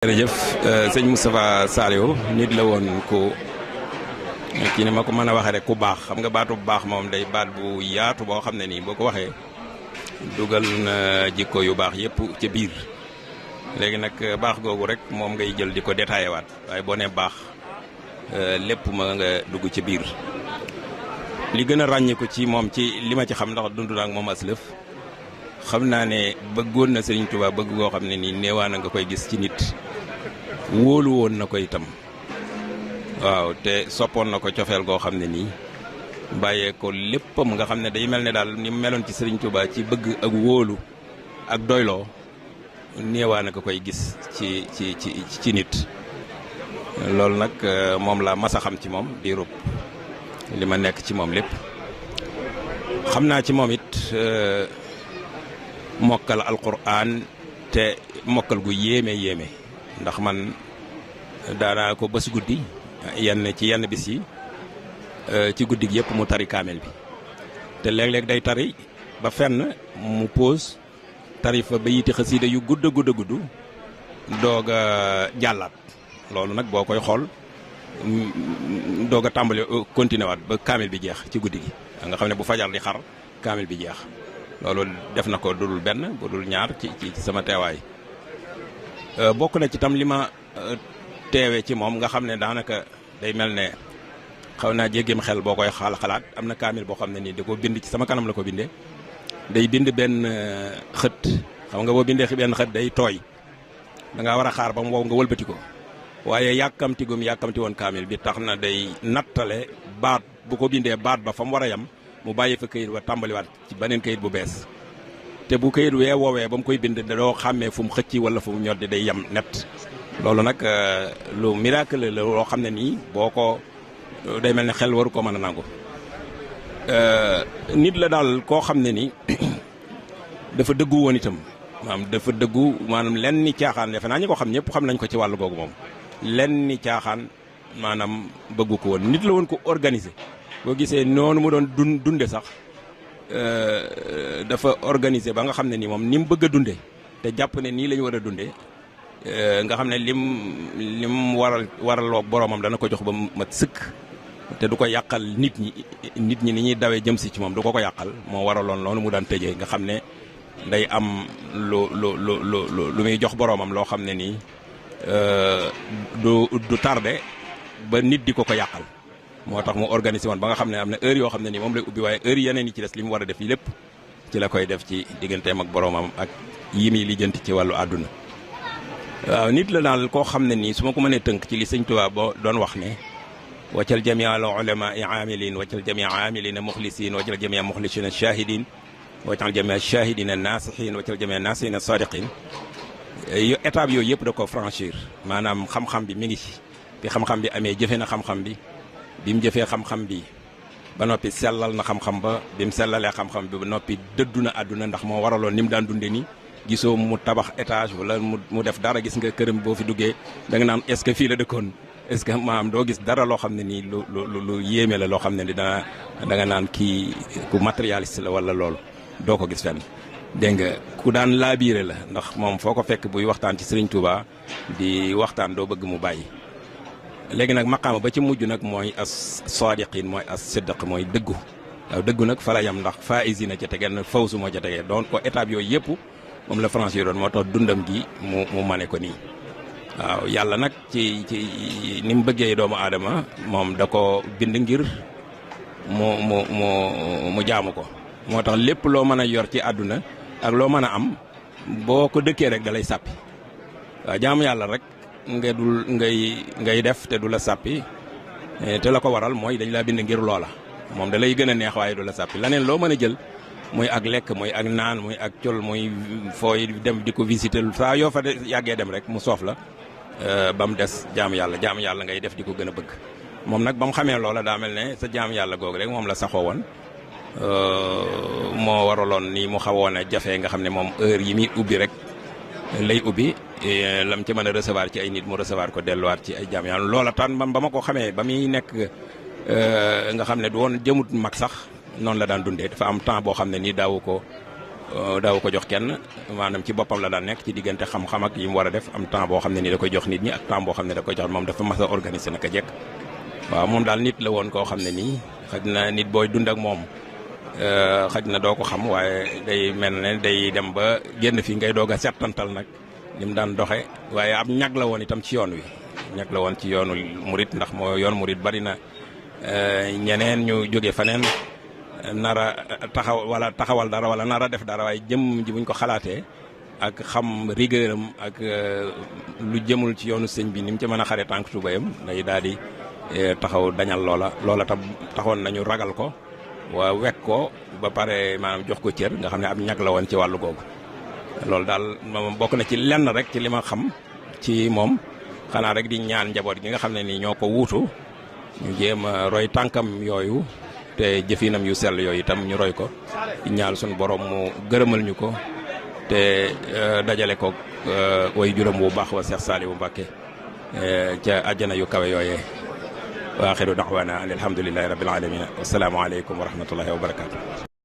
jërëjëf sëñ Moustapha Saliou nit la woon ku ci ni ma ko mën a waxee rek ku baax xam nga baatu bu baax moom day baat bu yaatu boo xam ne nii boo ko waxee dugal na jikko yu baax yëpp ca biir léegi nag baax googu rek moom ngay jël di ko détaillé waat waaye boo nee baax lépp ma nga dugg ci biir. li gën a ràññiku ci moom ci li ma ci xam ndax dund naa ak moom aslëf xam naa ne bëggoon na Serigne Touba bëgg goo xam ne nii neewaa na nga koy gis ci nit wóolu woon na ko itam waaw te soppoon na ko cofeel goo xam ne nii bàyyee ko léppam nga xam ne day mel ne daal ni meloon ci Serigne Touba ci bëgg ak wóolu ak doyloo neewaa na nga koy gis ci nit loolu nag moom laa mas a xam ci moom di rub li ma nekk ci moom lépp xam naa ci moom it mokkal alquran te mokkal gu yéeme ndax man daanaa ko bés guddi yenn bis yi ci guddi gi yëpp mu tari kaamel bi te léeg-léeg day tari ba fenn mu pause tari fa ba yiti xasiida yu gudd doog a jàllaat loolu nag boo koy xool doog a tàmbali continué waat ba kaamel bi jeex ci guddi gi nga xam ne bu fajar di xar kaamel bi jeex loolu def na ko dudul benn bu dul ñaar ci sama teewaay bokk na ci tam li ma teewe ci moom nga xam ne daanaka day mel ne xaw naa jéggim xel boo koy xalaat am na kaamil boo xam ne nii da ko bind ci sama kanam la ko bindee day bind benn xët xam nga boo bindee benn xët day tooy da ngaa war a xaar ba mu wow nga wëlbati ko waaye yàkkamti woon kaamil bi tax na day nattale baat bu ko bindee baat ba fa mu war a yem mu bàyyi fa këyit wa tàmbaliwaat ci beneen këyit bu bees te bu këyit wee woowee ba mu koy bind doo xàmmee fu mu xëcci wala fu mu ñoddi day yem net loolu nag lu miracle la loo xam ne nii boo ko day mel ne xel waru ko mën a nangu nit la daal koo xam ne ni dafa dëggu woon itam maanaam lenn ni caaxaan defe naa ñi ko xam ñëpp xam nañ ko ci wàllu googu moom lenn ni caaxaan maanaam bëggu ko woon nit la woon ko organisé boo gisee noonu mu doon dunde sax dafa organisé ba nga xam ne ni moom ni mu bëgg a dunde te jàpp ne nii la ñu war a dunde nga xam ne lim waraloo boromam dana ko jox ba mat sëkk te du ko yàqal nit ñi ni ñuy dawee jëm si ci moom du ko yàqal moo waraloon loolu mu daan tëjee nga xam ne day am lu muy jox boromam loo xam ne nii du tardé ba nit di ko yàqal moo tax mu organisé woon ba nga xam ne am na heure yoo xam ne nii moom lay ubbi waaye heure yeneen yi ci des li mu war a def yi lépp ci la koy def ci digganteem ak boromam ak yi muy lijjanti ci wàllu àdduna waaw nit la daal koo xam ne nii su ma ko mënee tënk ci li sëñ Tuubaa boo doon wax ne waccal jamia al ulama amilin waccal jamia amilina muxlisin waccal jamia muxlisina shahidin waccal jamia shahidina nasihin waccal jamia nasihina sadiqin étape yooyu yëpp da ko franchir maanaam xam-xam bi mi ngi ci bi xam-xam bi amee jëfe na xam-xam bi bi mu jëfee xam-xam bi ba noppi sellal na xam-xam ba bi mu sellalee xam-xam bi ba noppi dëddu na àdduna ndax moo waraloon ni mu daan dunde ni gisoo mu tabax étage wala mu def dara gis nga këram boo fi duggee da nga naan est-ce que fii la dëkkoon est-ce que maam doo gis dara loo xam ne nii lu yéeme la loo xam ne ni da nga naan kii ku matérialiste la wala loolu doo ko gis fenn dégg nga ku daan laabiire la ndax moom foo ko fekk buy waxtaan ci Serigne Touba di waxtaan doo bëgg mu bàyyi léegi nag maqaama ba ci mujj nag mooy as sadiqin mooy as sidq mooy dëggu waaw dëggu nag fa la yam ndax faisina ca tege na fawsu moo ca tegee doon ko étape yooyu yëpp moom la franchir doon moo tax dundam gi mu mane ko nii waaw yàlla nag ci ni mu bëggee doomu aadama moom da ko bind ngir mu jaamu ko moo tax lépp loo mën a yor ci àdduna ak loo mën a am boo ko dëkkee rek da lay sàppi waaw jaamu yàlla rek ngay def te du la sàppi te la ko waral mooy dañ laa bind ngir loola moom da lay gën a neex waaye du la sàppi laneen loo mën a jël muy ak lekk muy ak naan muy ak col muy fooy dem di ko visiter saa yoo fa yàggee dem rek mu soof la ba mu des jaamu yàlla ngay def di ko gën a bëgg moom nag ba mu xamee loola daa mel ne sa jaamu yàlla googu rek moom la saxoo woon moo waraloon ni mu xawoon a jafe nga xam ne moom heure yi muy ubbi rek lay ubbi lam ci mën a recevoir ci ay nit mu recevoir ko delluwaat ci ay jaam yàlla loola tan ba ma ko xamee ba muy nekk nga xam ne du woon jëmut mag sax noonu la daan dundee dafa am temps boo xam ne nii daawu ko daaw ko jox kenn maanaam ci boppam la daan nekk ci diggante xam-xam ak yi mu war a def am temps boo xam ne nii da koy jox nit ñi ak temps boo xam ne da koy jox moom dafa mas a organiser naka jekk. waaw moom daal nit la woon koo xam ne nii xaj na nit booy dund ak moom xaj na doo ko xam waaye day mel ne day dem ba génn fi ngay doog a settantal nag ni mu daan doxe waaye ab ñag la woon itam ci yoon wi ñag la woon ci yoonu murit ndax moo yoon murit bari na ñeneen ñu jóge faneen nara taxawal dara wala nara def dara waaye jëm ji buñ ko xalaatee ak xam rigueuram ak lu jëmul ci yoonu sëñ bi ni mu ci mën a xare tànk tubayam day daal di taxaw dañal loola tam taxoon nañu ragal ko waa wekk ko ba pare maanaam jox ko cër nga xam ne ab ñag la woon ci wàllu googu loolu daal moom bokk na ci lenn rek ci li ma xam ci moom xanaa rek di ñaan njaboot gi nga xam ne ni ñoo ko wuutu ñu jéem a roy tànkam yooyu te jëfinam yu sell yooyu itam ñu roy ko di ñaal suñu borom mu gërëmal ñu ko te dajale ko way juróom bu baax wa Cheikh Saliou Mbacké ca àjjana yu kawe yooyee wa axiru da'wana alhamdulillahi rabbil alamin wassalaamu aleykum wa rahmatullahi wa barakatuh